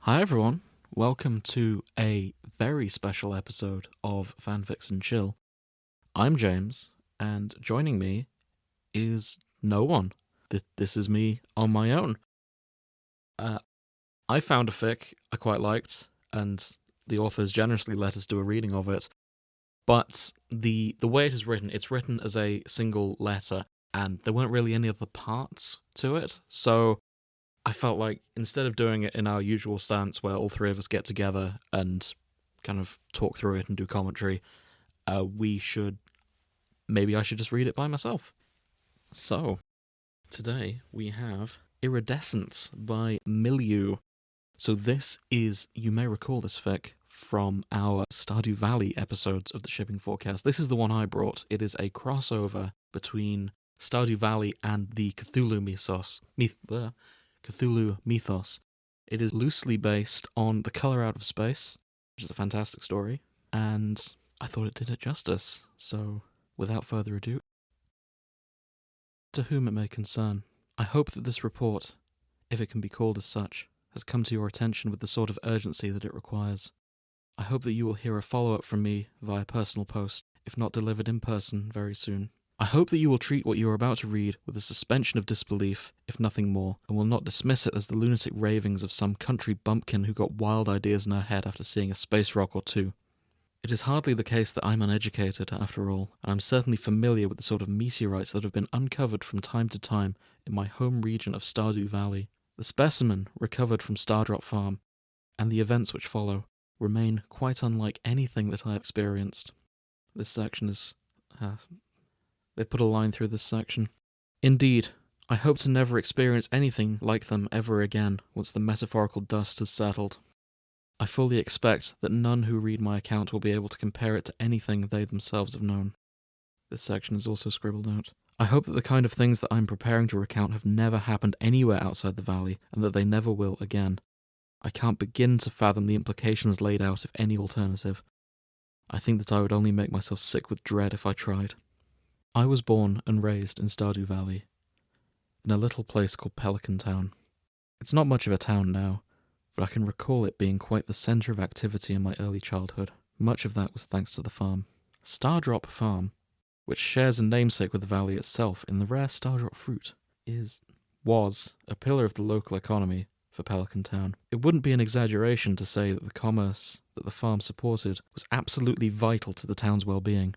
Hi everyone, welcome to a very special episode of Fanfics and Chill. I'm James, and joining me is no one. This is me on my own. Uh, I found a fic I quite liked, and the authors generously let us do a reading of it. But the way it is written, it's written as a single letter, and there weren't really any other parts to it, so I felt like instead of doing it in our usual stance where all three of us get together and kind of talk through it and do commentary, maybe I should just read it by myself. So, today we have Iridescence by Milieu. So this is, you may recall this fic from our Stardew Valley episodes of the Shipping Forecast. This is the one I brought. It is a crossover between Stardew Valley and the Cthulhu mythos. It is loosely based on The Color Out of Space, which is a fantastic story, and I thought it did it justice. So, without further ado, to whom it may concern, I hope that this report, if it can be called as such, has come to your attention with the sort of urgency that it requires. I hope that you will hear a follow-up from me via personal post, if not delivered in person very soon. I hope that you will treat what you are about to read with a suspension of disbelief, if nothing more, and will not dismiss it as the lunatic ravings of some country bumpkin who got wild ideas in her head after seeing a space rock or two. It is hardly the case that I'm uneducated, after all, and I'm certainly familiar with the sort of meteorites that have been uncovered from time to time in my home region of Stardew Valley. The specimen recovered from Stardrop Farm, and the events which follow, remain quite unlike anything that I have experienced. This section is... They put a line through this section. Indeed, I hope to never experience anything like them ever again once the metaphorical dust has settled. I fully expect that none who read my account will be able to compare it to anything they themselves have known. This section is also scribbled out. I hope that the kind of things that I'm preparing to recount have never happened anywhere outside the valley, and that they never will again. I can't begin to fathom the implications laid out of any alternative. I think that I would only make myself sick with dread if I tried. I was born and raised in Stardew Valley, in a little place called Pelican Town. It's not much of a town now, but I can recall it being quite the centre of activity in my early childhood. Much of that was thanks to the farm. Stardrop Farm, which shares a namesake with the valley itself in the rare Stardrop fruit, was a pillar of the local economy for Pelican Town. It wouldn't be an exaggeration to say that the commerce that the farm supported was absolutely vital to the town's well-being.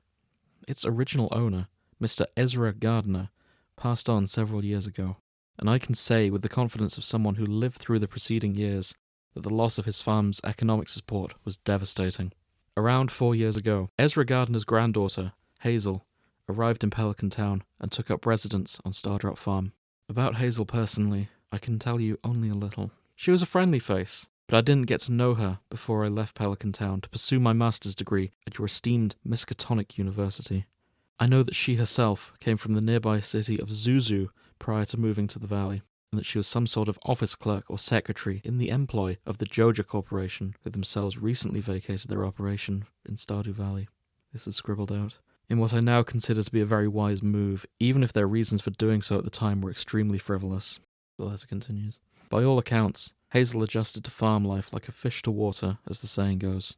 Its original owner, Mr. Ezra Gardner, passed on several years ago, and I can say with the confidence of someone who lived through the preceding years that the loss of his farm's economic support was devastating. Around 4 years ago, Ezra Gardner's granddaughter, Hazel, arrived in Pelican Town and took up residence on Stardrop Farm. About Hazel personally, I can tell you only a little. She was a friendly face, but I didn't get to know her before I left Pelican Town to pursue my master's degree at your esteemed Miskatonic University. I know that she herself came from the nearby city of Zuzu prior to moving to the valley, and that she was some sort of office clerk or secretary in the employ of the Joja Corporation, who themselves recently vacated their operation in Stardew Valley. This is scribbled out. In what I now consider to be a very wise move, even if their reasons for doing so at the time were extremely frivolous. The letter continues. By all accounts, Hazel adjusted to farm life like a fish to water, as the saying goes.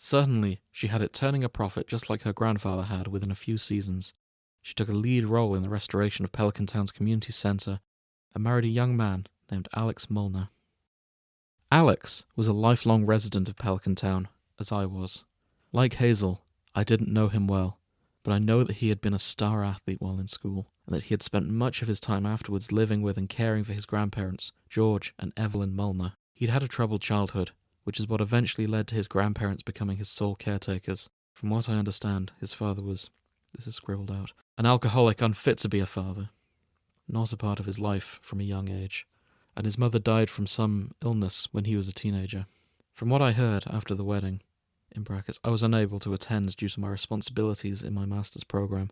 Certainly, she had it turning a profit just like her grandfather had within a few seasons. She took a lead role in the restoration of Pelican Town's community centre and married a young man named Alex Mulner. Alex was a lifelong resident of Pelican Town, as I was. Like Hazel, I didn't know him well, but I know that he had been a star athlete while in school, and that he had spent much of his time afterwards living with and caring for his grandparents, George and Evelyn Mulner. He'd had a troubled childhood, which is what eventually led to his grandparents becoming his sole caretakers. From what I understand, his father was, this is scribbled out, an alcoholic unfit to be a father, not a part of his life from a young age, and his mother died from some illness when he was a teenager. From what I heard after the wedding, in brackets, I was unable to attend due to my responsibilities in my master's program,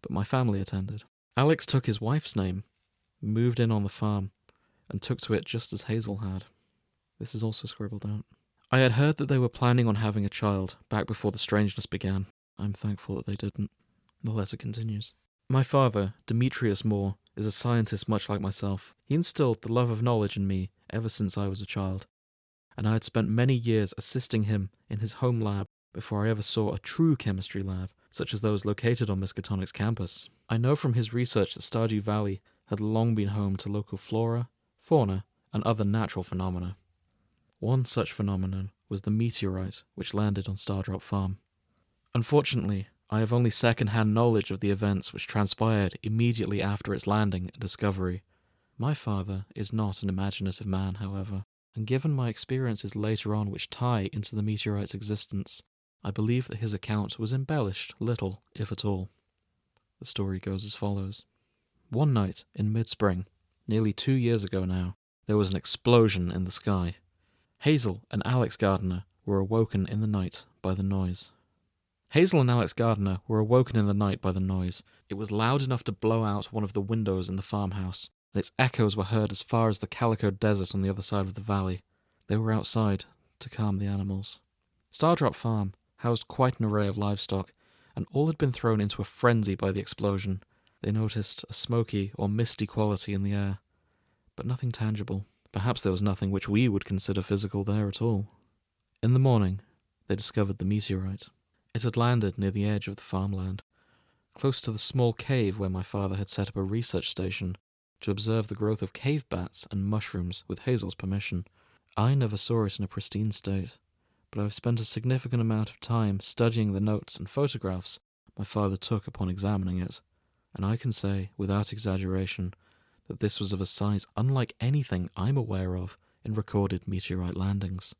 but my family attended. Alex took his wife's name, moved in on the farm, and took to it just as Hazel had. This is also scribbled out. I had heard that they were planning on having a child back before the strangeness began. I'm thankful that they didn't. The letter continues. My father, Demetrius Moore, is a scientist much like myself. He instilled the love of knowledge in me ever since I was a child. and I had spent many years assisting him in his home lab before I ever saw a true chemistry lab, such as those located on Miskatonic's campus. I know from his research that Stardew Valley had long been home to local flora, fauna, and other natural phenomena. One such phenomenon was the meteorite which landed on Stardrop Farm. Unfortunately, I have only second-hand knowledge of the events which transpired immediately after its landing and discovery. My father is not an imaginative man, however, and given my experiences later on which tie into the meteorite's existence, I believe that his account was embellished little, if at all. The story goes as follows. One night in mid-spring, nearly 2 years ago now, there was an explosion in the sky. Hazel and Alex Gardner were awoken in the night by the noise. It was loud enough to blow out one of the windows in the farmhouse, and its echoes were heard as far as the Calico Desert on the other side of the valley. They were outside to calm the animals. Stardrop Farm housed quite an array of livestock, and all had been thrown into a frenzy by the explosion. They noticed a smoky or misty quality in the air, but nothing tangible. Perhaps there was nothing which we would consider physical there at all. In the morning, they discovered the meteorite. It had landed near the edge of the farmland, close to the small cave where my father had set up a research station to observe the growth of cave bats and mushrooms with Hazel's permission. I never saw it in a pristine state, but I've spent a significant amount of time studying the notes and photographs my father took upon examining it, and I can say, without exaggeration, that this was of a size unlike anything I'm aware of in recorded meteorite landings.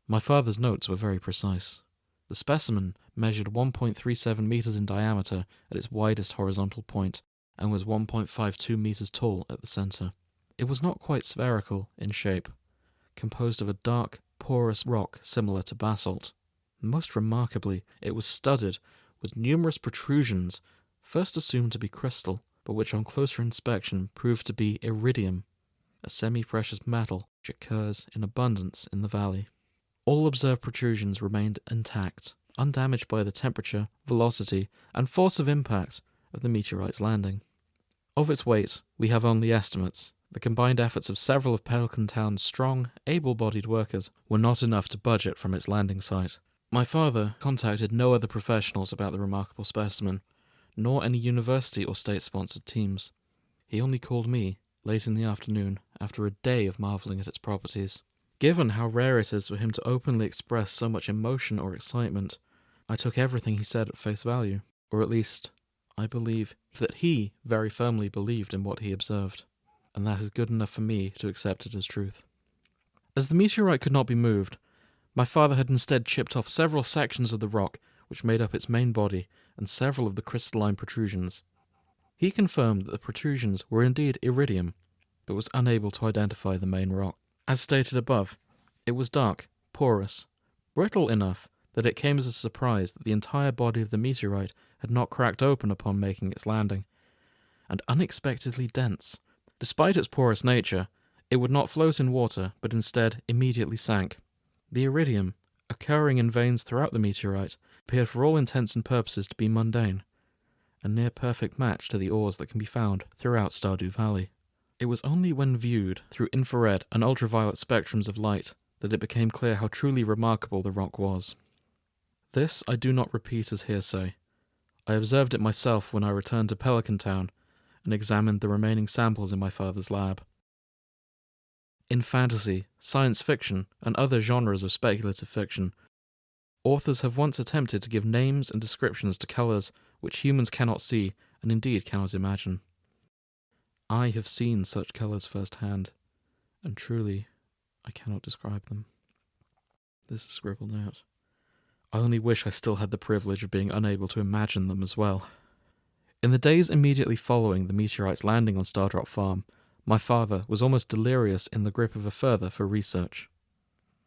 My father's notes were very precise. The specimen measured 1.37 meters in diameter at its widest horizontal point and was 1.52 meters tall at the center. It was not quite spherical in shape, composed of a dark, porous rock similar to basalt. Most remarkably, it was studded with numerous protrusions, first assumed to be crystal, but which on closer inspection proved to be iridium, a semi-precious metal which occurs in abundance in the valley. All observed protrusions remained intact, undamaged by the temperature, velocity, and force of impact of the meteorite's landing. Of its weight, we have only estimates. The combined efforts of several of Pelican Town's strong, able-bodied workers were not enough to budget from its landing site. My father contacted no other professionals about the remarkable specimen, nor any university or state-sponsored teams. He only called me, late in the afternoon, after a day of marvelling at its properties. Given how rare it is for him to openly express so much emotion or excitement, I took everything he said at face value, or at least, I believe that he very firmly believed in what he observed, and that is good enough for me to accept it as truth. As the meteorite could not be moved, my father had instead chipped off several sections of the rock which made up its main body and several of the crystalline protrusions. He confirmed that the protrusions were indeed iridium, but was unable to identify the main rock. As stated above, it was dark, porous, brittle enough that it came as a surprise that the entire body of the meteorite had not cracked open upon making its landing, and unexpectedly dense. Despite its porous nature, it would not float in water, but instead immediately sank. The iridium, occurring in veins throughout the meteorite, appeared for all intents and purposes to be mundane, a near-perfect match to the ores that can be found throughout Stardew Valley. It was only when viewed through infrared and ultraviolet spectrums of light that it became clear how truly remarkable the rock was. This I do not repeat as hearsay. I observed it myself when I returned to Pelican Town and examined the remaining samples in my father's lab. In fantasy, science fiction, and other genres of speculative fiction, authors have once attempted to give names and descriptions to colours which humans cannot see and indeed cannot imagine. I have seen such colours firsthand, and truly, I cannot describe them. This is scribbled out. I only wish I still had the privilege of being unable to imagine them as well. In the days immediately following the meteorite's landing on Stardrop Farm, my father was almost delirious in the grip of a further for research.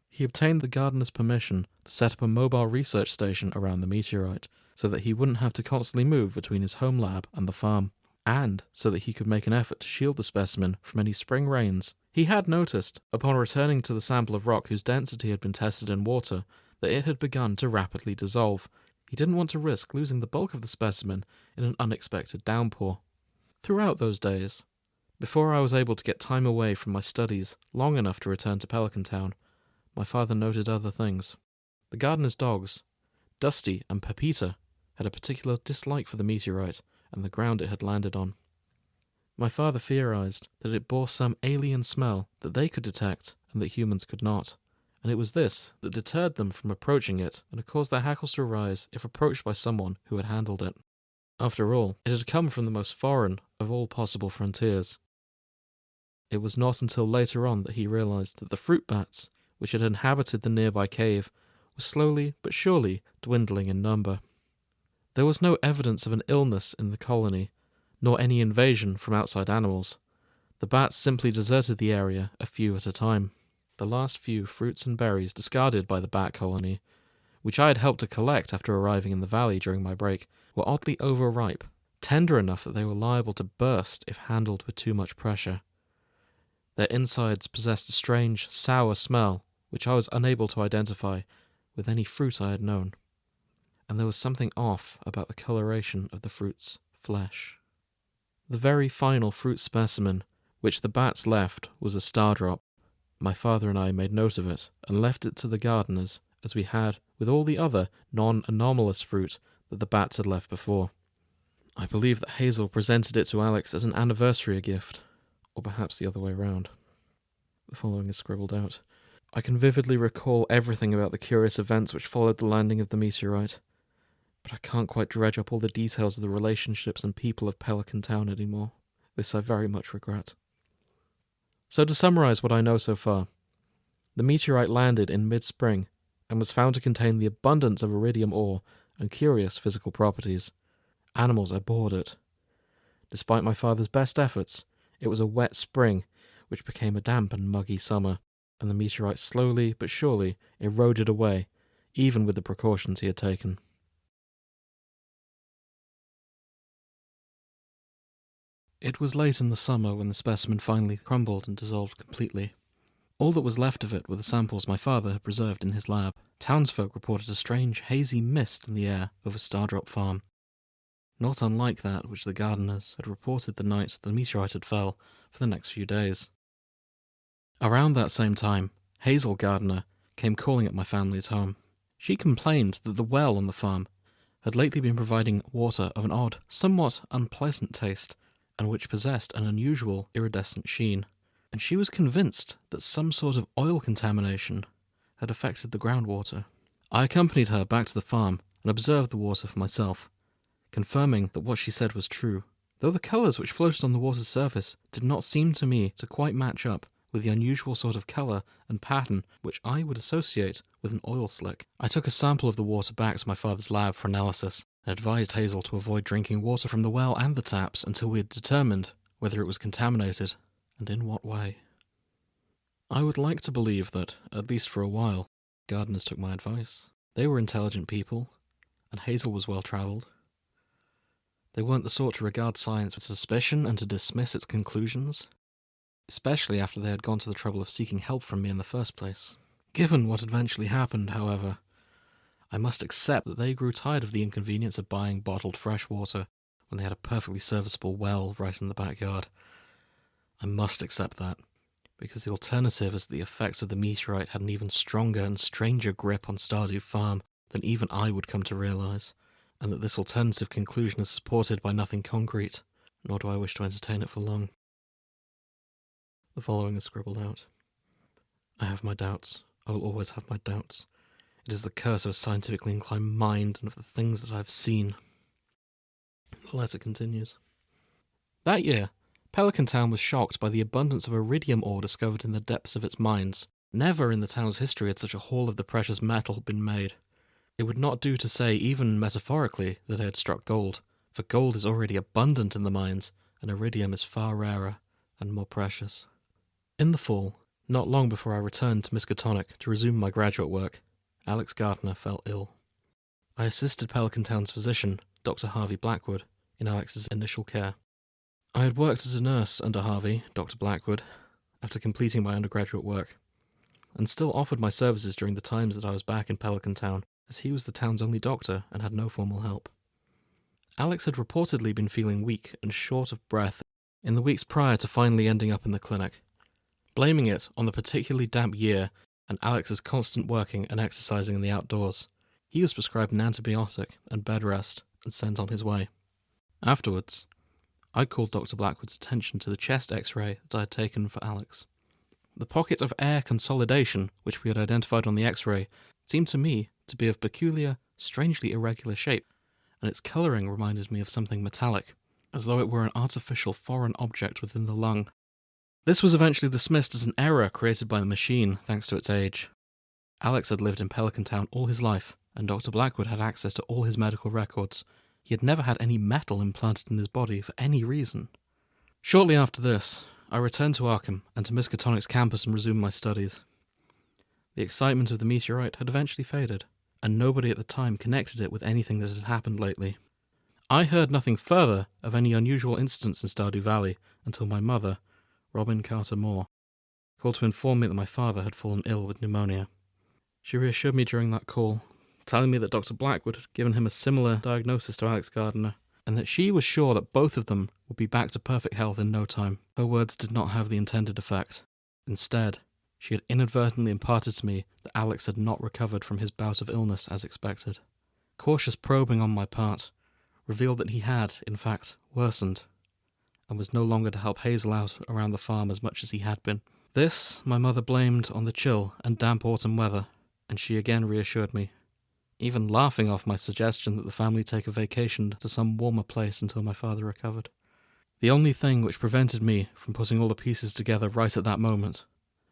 He obtained the gardener's permission to set up a mobile research station around the meteorite, so that he wouldn't have to constantly move between his home lab and the farm, and so that he could make an effort to shield the specimen from any spring rains. He had noticed, upon returning to the sample of rock whose density had been tested in water, that it had begun to rapidly dissolve. He didn't want to risk losing the bulk of the specimen in an unexpected downpour. Throughout those days, before I was able to get time away from my studies long enough to return to Pelican Town, my father noted other things. The gardener's dogs, Dusty and Pepita, had a particular dislike for the meteorite and the ground it had landed on. My father theorized that it bore some alien smell that they could detect and that humans could not, and it was this that deterred them from approaching it and had caused their hackles to rise if approached by someone who had handled it. After all, it had come from the most foreign of all possible frontiers. It was not until later on that he realized that the fruit bats, which had inhabited the nearby cave, were slowly but surely dwindling in number. There was no evidence of an illness in the colony, nor any invasion from outside animals. The bats simply deserted the area a few at a time. The last few fruits and berries discarded by the bat colony, which I had helped to collect after arriving in the valley during my break, were oddly overripe, tender enough that they were liable to burst if handled with too much pressure. Their insides possessed a strange, sour smell, which I was unable to identify with any fruit I had known. And there was something off about the coloration of the fruit's flesh. The very final fruit specimen which the bats left was a stardrop. My father and I made note of it and left it to the gardeners, as we had with all the other non-anomalous fruit that the bats had left before. I believe that Hazel presented it to Alex as an anniversary gift, or perhaps the other way round. The following is scribbled out. I can vividly recall everything about the curious events which followed the landing of the meteorite, but I can't quite dredge up all the details of the relationships and people of Pelican Town anymore. This I very much regret. So to summarize what I know so far, the meteorite landed in mid-spring and was found to contain the abundance of iridium ore and curious physical properties. Animals abhorred it. Despite my father's best efforts, it was a wet spring which became a damp and muggy summer, and the meteorite slowly but surely eroded away, even with the precautions he had taken. It was late in the summer when the specimen finally crumbled and dissolved completely. All that was left of it were the samples my father had preserved in his lab. Townsfolk reported a strange, hazy mist in the air over Stardrop Farm, not unlike that which the gardeners had reported the night the meteorite had fell for the next few days. Around that same time, Hazel Gardner came calling at my family's home. She complained that the well on the farm had lately been providing water of an odd, somewhat unpleasant taste, and which possessed an unusual iridescent sheen, and she was convinced that some sort of oil contamination had affected the groundwater. I accompanied her back to the farm and observed the water for myself, confirming that what she said was true, though the colours which floated on the water's surface did not seem to me to quite match up with the unusual sort of colour and pattern which I would associate with an oil slick. I took a sample of the water back to my father's lab for analysis and advised Hazel to avoid drinking water from the well and the taps until we had determined whether it was contaminated, and in what way. I would like to believe that, at least for a while, gardeners took my advice. They were intelligent people, and Hazel was well-travelled. They weren't the sort to regard science with suspicion and to dismiss its conclusions, especially after they had gone to the trouble of seeking help from me in the first place. Given what eventually happened, however, I must accept that they grew tired of the inconvenience of buying bottled fresh water when they had a perfectly serviceable well right in the backyard. I must accept that, because the alternative is that the effects of the meteorite had an even stronger and stranger grip on Stardew Farm than even I would come to realise, and that this alternative conclusion is supported by nothing concrete, nor do I wish to entertain it for long. The following is scribbled out. I have my doubts. I will always have my doubts. It is the curse of a scientifically inclined mind and of the things that I have seen. The letter continues. That year, Pelican Town was shocked by the abundance of iridium ore discovered in the depths of its mines. Never in the town's history had such a haul of the precious metal been made. It would not do to say, even metaphorically, that they had struck gold, for gold is already abundant in the mines, and iridium is far rarer and more precious. In the fall, not long before I returned to Miskatonic to resume my graduate work, Alex Gardner fell ill. I assisted Pelican Town's physician, Dr. Harvey Blackwood, in Alex's initial care. I had worked as a nurse under Harvey, Dr. Blackwood, after completing my undergraduate work, and still offered my services during the times that I was back in Pelican Town, as he was the town's only doctor and had no formal help. Alex had reportedly been feeling weak and short of breath in the weeks prior to finally ending up in the clinic. Blaming it on the particularly damp year and Alex's constant working and exercising in the outdoors. He was prescribed an antibiotic and bed rest and sent on his way. Afterwards, I called Dr. Blackwood's attention to the chest x-ray that I had taken for Alex. The pocket of air consolidation, which we had identified on the x-ray, seemed to me to be of peculiar, strangely irregular shape, and its colouring reminded me of something metallic, as though it were an artificial foreign object within the lung. This was eventually dismissed as an error created by the machine, thanks to its age. Alex had lived in Pelican Town all his life, and Dr. Blackwood had access to all his medical records. He had never had any metal implanted in his body for any reason. Shortly after this, I returned to Arkham and to Miskatonic's campus and resumed my studies. The excitement of the meteorite had eventually faded, and nobody at the time connected it with anything that had happened lately. I heard nothing further of any unusual incidents in Stardew Valley until my mother, Maru Carter-Moore, called to inform me that my father had fallen ill with pneumonia. She reassured me during that call, telling me that Dr. Blackwood had given him a similar diagnosis to Alex Gardner, and that she was sure that both of them would be back to perfect health in no time. Her words did not have the intended effect. Instead, she had inadvertently imparted to me that Alex had not recovered from his bout of illness as expected. Cautious probing on my part revealed that he had, in fact, worsened, and was no longer to help Hazel out around the farm as much as he had been. This my mother blamed on the chill and damp autumn weather, and she again reassured me, even laughing off my suggestion that the family take a vacation to some warmer place until my father recovered. The only thing which prevented me from putting all the pieces together right at that moment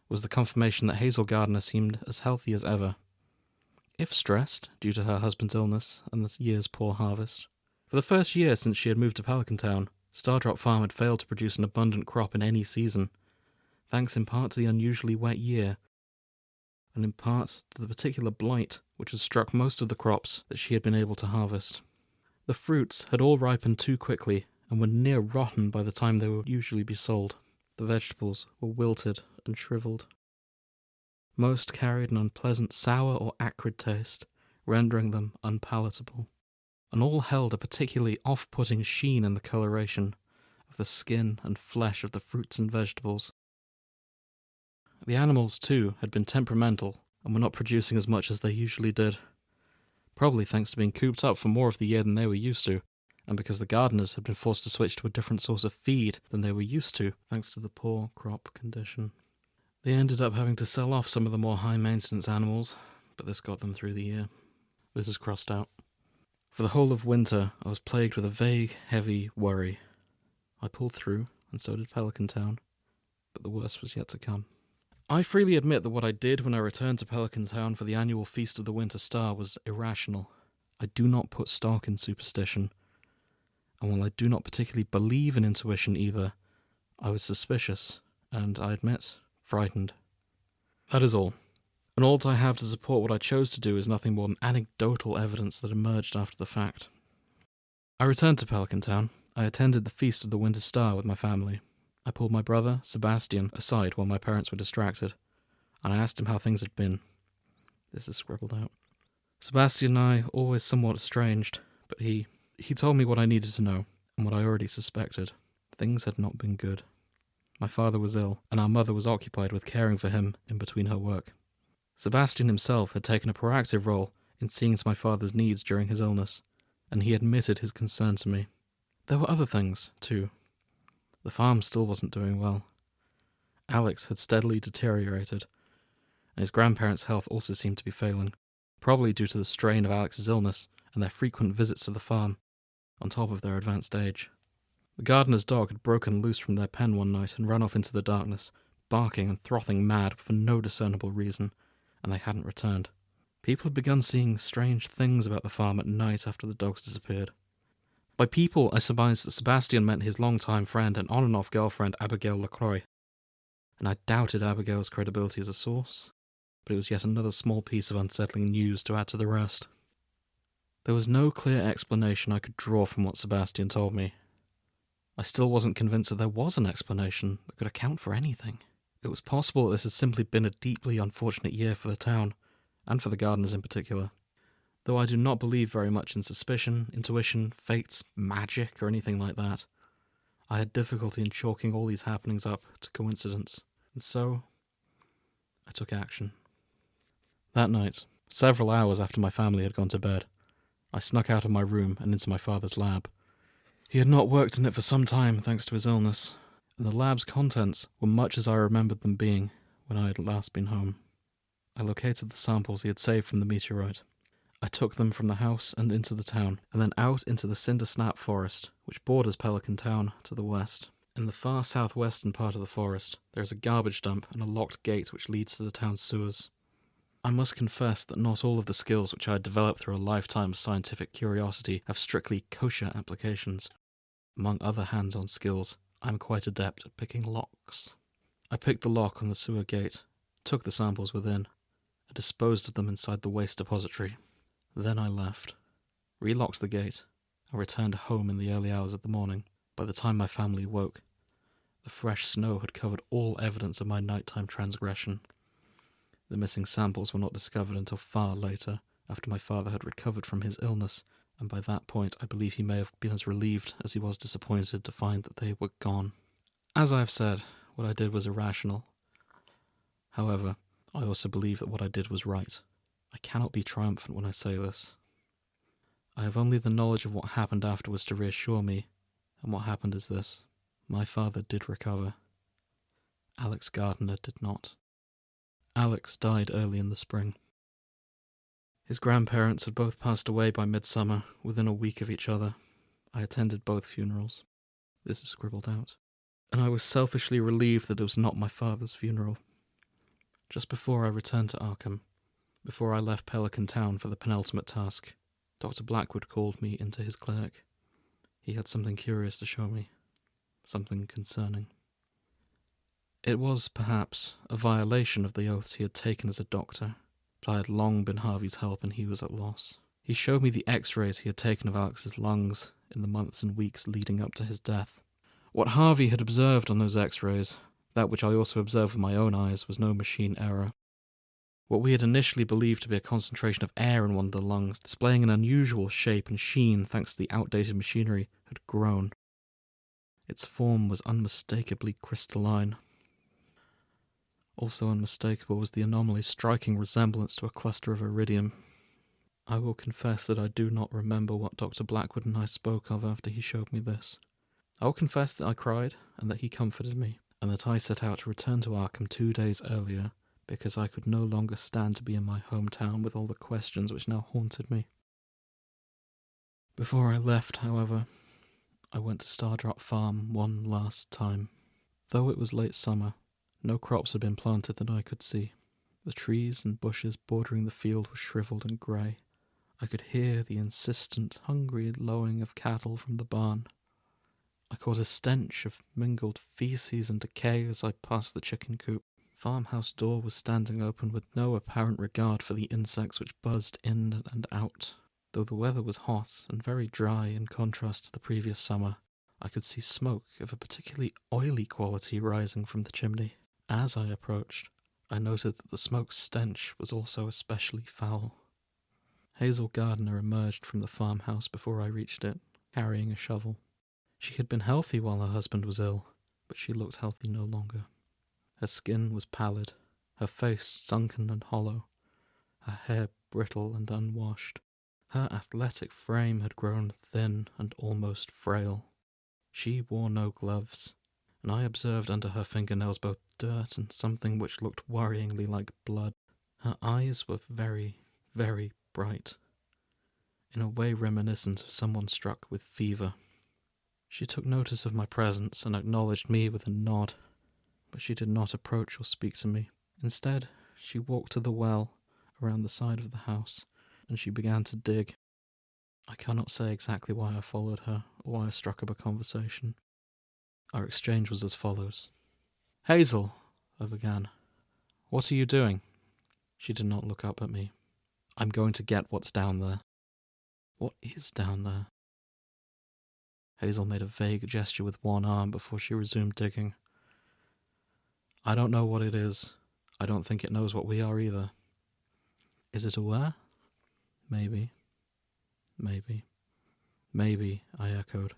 was the confirmation that Hazel Gardner seemed as healthy as ever, if stressed due to her husband's illness and the year's poor harvest. For the first year since she had moved to Pelican Town, Stardrop Farm had failed to produce an abundant crop in any season, thanks in part to the unusually wet year, and in part to the particular blight which had struck most of the crops that she had been able to harvest. The fruits had all ripened too quickly and were near rotten by the time they would usually be sold. The vegetables were wilted and shriveled. Most carried an unpleasant sour or acrid taste, rendering them unpalatable, and all held a particularly off-putting sheen in the coloration of the skin and flesh of the fruits and vegetables. The animals, too, had been temperamental and were not producing as much as they usually did, probably thanks to being cooped up for more of the year than they were used to, and because the gardeners had been forced to switch to a different source of feed than they were used to, thanks to the poor crop condition. They ended up having to sell off some of the more high-maintenance animals, but this got them through the year. This is crossed out. For the whole of winter, I was plagued with a vague, heavy worry. I pulled through, and so did Pelican Town, but the worst was yet to come. I freely admit that what I did when I returned to Pelican Town for the annual Feast of the Winter Star was irrational. I do not put stock in superstition, and while I do not particularly believe in intuition either, I was suspicious, and, I admit, frightened. That is all. And all that I have to support what I chose to do is nothing more than anecdotal evidence that emerged after the fact. I returned to Pelican Town. I attended the Feast of the Winter Star with my family. I pulled my brother, Sebastian, aside while my parents were distracted, and I asked him how things had been. This is scribbled out. Sebastian and I always somewhat estranged, but he told me what I needed to know, and what I already suspected. Things had not been good. My father was ill, and our mother was occupied with caring for him in between her work. Sebastian himself had taken a proactive role in seeing to my father's needs during his illness, and he admitted his concern to me. There were other things, too. The farm still wasn't doing well. Alex had steadily deteriorated, and his grandparents' health also seemed to be failing, probably due to the strain of Alex's illness and their frequent visits to the farm, on top of their advanced age. The gardener's dog had broken loose from their pen one night and run off into the darkness, barking and frothing mad for no discernible reason, and they hadn't returned. People had begun seeing strange things about the farm at night after the dogs disappeared. By people, I surmised that Sebastian meant his longtime friend and on-and-off girlfriend Abigail LaCroix, and I doubted Abigail's credibility as a source, but it was yet another small piece of unsettling news to add to the rest. There was no clear explanation I could draw from what Sebastian told me. I still wasn't convinced that there was an explanation that could account for anything. It was possible that this had simply been a deeply unfortunate year for the town, and for the gardeners in particular. Though I do not believe very much in suspicion, intuition, fates, magic, or anything like that, I had difficulty in chalking all these happenings up to coincidence, and so I took action. That night, several hours after my family had gone to bed, I snuck out of my room and into my father's lab. He had not worked in it for some time thanks to his illness, and the lab's contents were much as I remembered them being when I had last been home. I located the samples he had saved from the meteorite. I took them from the house and into the town, and then out into the Cindersnap forest, which borders Pelican Town to the west. In the far southwestern part of the forest, there is a garbage dump and a locked gate which leads to the town's sewers. I must confess that not all of the skills which I had developed through a lifetime of scientific curiosity have strictly kosher applications. Among other hands-on skills, I am quite adept at picking locks. I picked the lock on the sewer gate, took the samples within, and disposed of them inside the waste depository. Then I left, relocked the gate, and returned home in the early hours of the morning. By the time my family woke, the fresh snow had covered all evidence of my nighttime transgression. The missing samples were not discovered until far later, after my father had recovered from his illness, and by that point I believe he may have been as relieved as he was disappointed to find that they were gone. As I have said, what I did was irrational. However, I also believe that what I did was right. I cannot be triumphant when I say this. I have only the knowledge of what happened afterwards to reassure me, and what happened is this. My father did recover. Alex Gardner did not. Alex died early in the spring. His grandparents had both passed away by midsummer, within a week of each other. I attended both funerals. This is scribbled out. And I was selfishly relieved that it was not my father's funeral. Just before I returned to Arkham, before I left Pelican Town for the penultimate task, Dr. Blackwood called me into his clinic. He had something curious to show me, something concerning. It was, perhaps, a violation of the oaths he had taken as a doctor, but I had long been Harvey's help and he was at loss. He showed me the x-rays he had taken of Alex's lungs in the months and weeks leading up to his death. What Harvey had observed on those x-rays, that which I also observed with my own eyes, was no machine error. What we had initially believed to be a concentration of air in one of the lungs, displaying an unusual shape and sheen thanks to the outdated machinery, had grown. Its form was unmistakably crystalline. Also unmistakable was the anomaly's striking resemblance to a cluster of iridium. I will confess that I do not remember what Dr. Blackwood and I spoke of after he showed me this. I will confess that I cried, and that he comforted me, and that I set out to return to Arkham 2 days earlier, because I could no longer stand to be in my hometown with all the questions which now haunted me. Before I left, however, I went to Stardrop Farm one last time. Though it was late summer, no crops had been planted that I could see. The trees and bushes bordering the field were shriveled and grey. I could hear the insistent, hungry lowing of cattle from the barn. I caught a stench of mingled feces and decay as I passed the chicken coop. Farmhouse door was standing open with no apparent regard for the insects which buzzed in and out. Though the weather was hot and very dry in contrast to the previous summer, I could see smoke of a particularly oily quality rising from the chimney. As I approached, I noted that the smoke's stench was also especially foul. Hazel Gardner emerged from the farmhouse before I reached it, carrying a shovel. She had been healthy while her husband was ill, but she looked healthy no longer. Her skin was pallid, her face sunken and hollow, her hair brittle and unwashed. Her athletic frame had grown thin and almost frail. She wore no gloves, and I observed under her fingernails both dirt and something which looked worryingly like blood. Her eyes were very, very bright, in a way reminiscent of someone struck with fever. She took notice of my presence and acknowledged me with a nod, but she did not approach or speak to me. Instead, she walked to the well around the side of the house, and she began to dig. I cannot say exactly why I followed her, or why I struck up a conversation. Our exchange was as follows. "Hazel," I began, "what are you doing?" She did not look up at me. "I'm going to get what's down there." "What is down there?" Hazel made a vague gesture with one arm before she resumed digging. "I don't know what it is. I don't think it knows what we are either." "Is it aware?" "Maybe. Maybe." "Maybe," I echoed.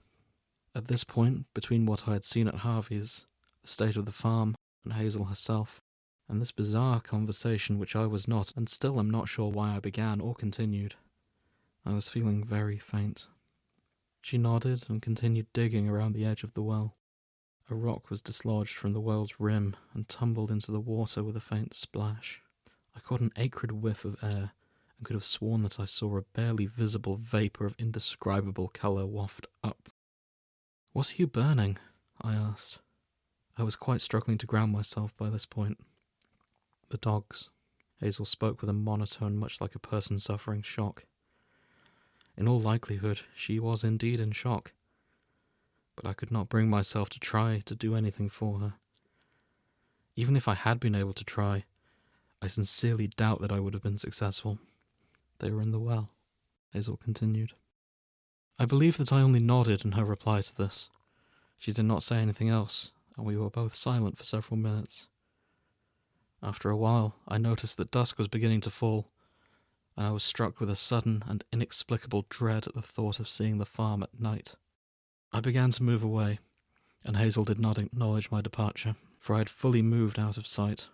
At this point, between what I had seen at Harvey's, the state of the farm, and Hazel herself, and this bizarre conversation which I was not, and still am not sure why I began or continued. I was feeling very faint. She nodded and continued digging around the edge of the well. A rock was dislodged from the well's rim and tumbled into the water with a faint splash. I caught an acrid whiff of air and could have sworn that I saw a barely visible vapour of indescribable colour waft up. "What are you burning?" I asked. I was quite struggling to ground myself by this point. "The dogs." Hazel spoke with a monotone much like a person suffering shock. In all likelihood, she was indeed in shock, but I could not bring myself to try to do anything for her. Even if I had been able to try, I sincerely doubt that I would have been successful. "They were in the well," Hazel continued. I believe that I only nodded in her reply to this. She did not say anything else, and we were both silent for several minutes. After a while, I noticed that dusk was beginning to fall, and I was struck with a sudden and inexplicable dread at the thought of seeing the farm at night. I began to move away, and Hazel did not acknowledge my departure, for I had fully moved out of sight.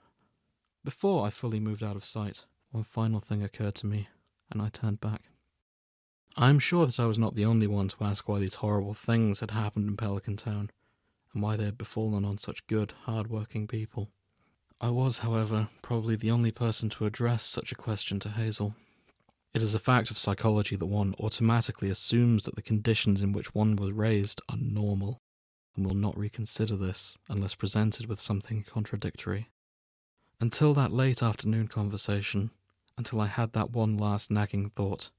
Before I fully moved out of sight, one final thing occurred to me, and I turned back. I am sure that I was not the only one to ask why these horrible things had happened in Pelican Town, and why they had befallen on such good, hard-working people. I was, however, probably the only person to address such a question to Hazel. It is a fact of psychology that one automatically assumes that the conditions in which one was raised are normal, and will not reconsider this unless presented with something contradictory. Until that late afternoon conversation, until I had that one last nagging thought,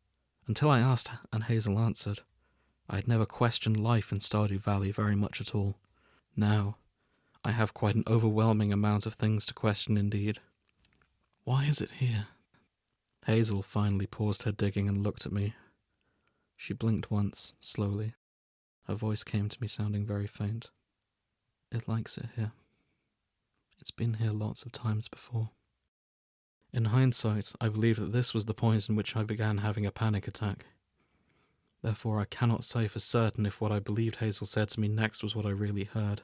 until I asked and Hazel answered, I had never questioned life in Stardew Valley very much at all. Now, I have quite an overwhelming amount of things to question indeed. Why is it here? Hazel finally paused her digging and looked at me. She blinked once, slowly. Her voice came to me sounding very faint. It likes it here. It's been here lots of times before. In hindsight, I believe that this was the point in which I began having a panic attack. Therefore, I cannot say for certain if what I believed Hazel said to me next was what I really heard.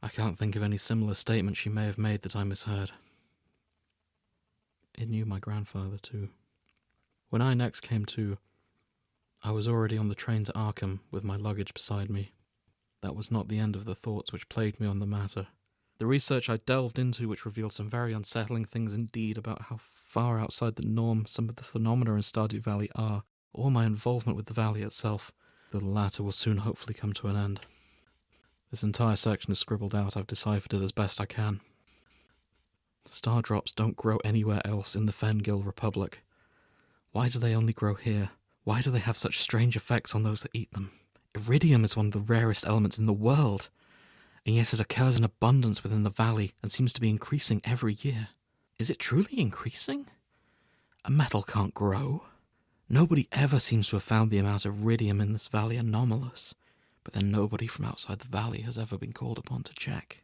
I can't think of any similar statement she may have made that I misheard. It knew my grandfather, too. When I next came to, I was already on the train to Arkham with my luggage beside me. That was not the end of the thoughts which plagued me on the matter. The research I delved into, which revealed some very unsettling things indeed about how far outside the norm some of the phenomena in Stardew Valley are, or my involvement with the valley itself, though the latter will soon hopefully come to an end. This entire section is scribbled out. I've deciphered it as best I can. Star drops don't grow anywhere else in the Fengill Republic. Why do they only grow here? Why do they have such strange effects on those that eat them? Iridium is one of the rarest elements in the world, and yet it occurs in abundance within the valley and seems to be increasing every year. Is it truly increasing? A metal can't grow. Nobody ever seems to have found the amount of iridium in this valley anomalous, but then nobody from outside the valley has ever been called upon to check.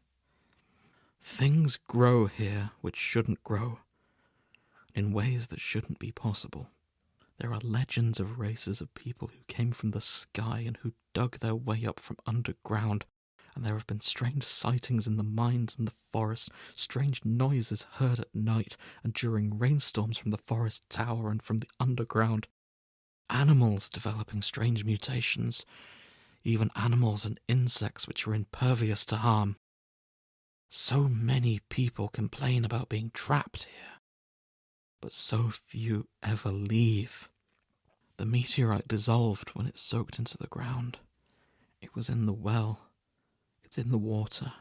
Things grow here which shouldn't grow, in ways that shouldn't be possible. There are legends of races of people who came from the sky and who dug their way up from underground, and there have been strange sightings in the mines and the forest, strange noises heard at night and during rainstorms from the forest tower and from the underground. Animals developing strange mutations, even animals and insects which are impervious to harm. So many people complain about being trapped here, but so few ever leave. The meteorite dissolved when it soaked into the ground. It was in the well. It's in the water.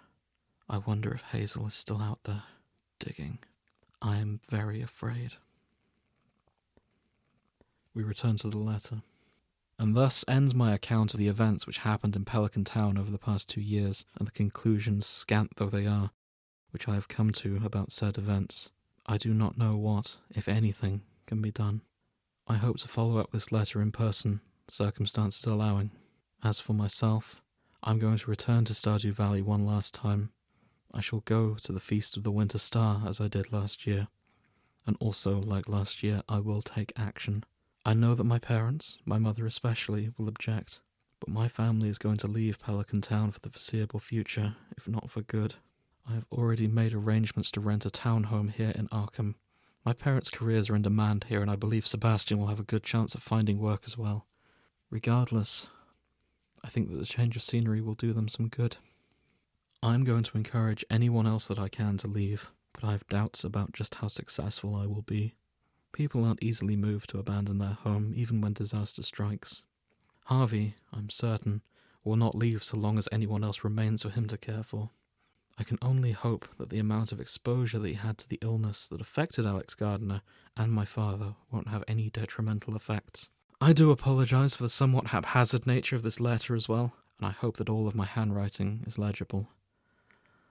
I wonder if Hazel is still out there, digging. I am very afraid. We return to the letter. And thus ends my account of the events which happened in Pelican Town over the past 2 years, and the conclusions, scant though they are, which I have come to about said events. I do not know what, if anything, can be done. I hope to follow up this letter in person, circumstances allowing. As for myself, I'm going to return to Stardew Valley one last time. I shall go to the Feast of the Winter Star as I did last year, and also, like last year, I will take action. I know that my parents, my mother especially, will object, but my family is going to leave Pelican Town for the foreseeable future, if not for good. I have already made arrangements to rent a townhome here in Arkham. My parents' careers are in demand here, and I believe Sebastian will have a good chance of finding work as well. Regardless, I think that the change of scenery will do them some good. I'm going to encourage anyone else that I can to leave, but I have doubts about just how successful I will be. People aren't easily moved to abandon their home, even when disaster strikes. Harvey, I'm certain, will not leave so long as anyone else remains for him to care for. I can only hope that the amount of exposure that he had to the illness that affected Alex Gardner and my father won't have any detrimental effects. I do apologise for the somewhat haphazard nature of this letter as well, and I hope that all of my handwriting is legible.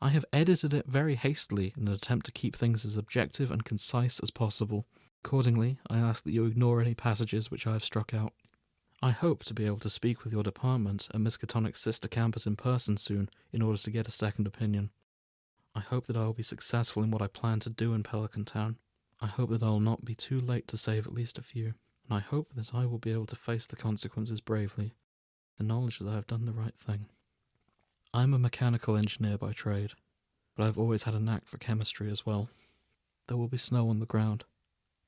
I have edited it very hastily in an attempt to keep things as objective and concise as possible. Accordingly, I ask that you ignore any passages which I have struck out. I hope to be able to speak with your department at Miskatonic's sister campus in person soon in order to get a second opinion. I hope that I will be successful in what I plan to do in Pelican Town. I hope that I will not be too late to save at least a few, and I hope that I will be able to face the consequences bravely, the knowledge that I have done the right thing. I am a mechanical engineer by trade, but I have always had a knack for chemistry as well. There will be snow on the ground,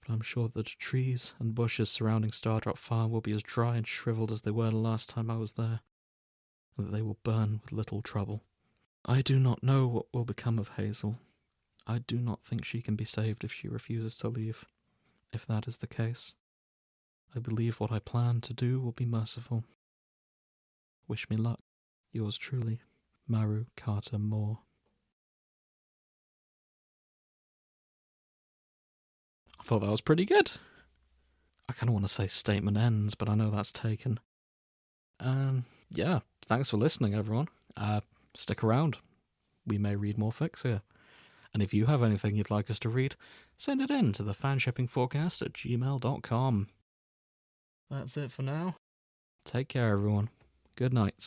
but I'm sure that the trees and bushes surrounding Stardrop Farm will be as dry and shriveled as they were the last time I was there, and that they will burn with little trouble. I do not know what will become of Hazel. I do not think she can be saved if she refuses to leave. If that is the case, I believe what I plan to do will be merciful. Wish me luck. Yours truly, Maru Carter-Moore. I thought that was pretty good. I kind of want to say statement ends, but I know that's taken. Yeah, thanks for listening, everyone. Stick around. We may read more fics here. And if you have anything you'd like us to read, send it in to the fanshippingforecast@gmail.com. That's it for now. Take care, everyone. Good night.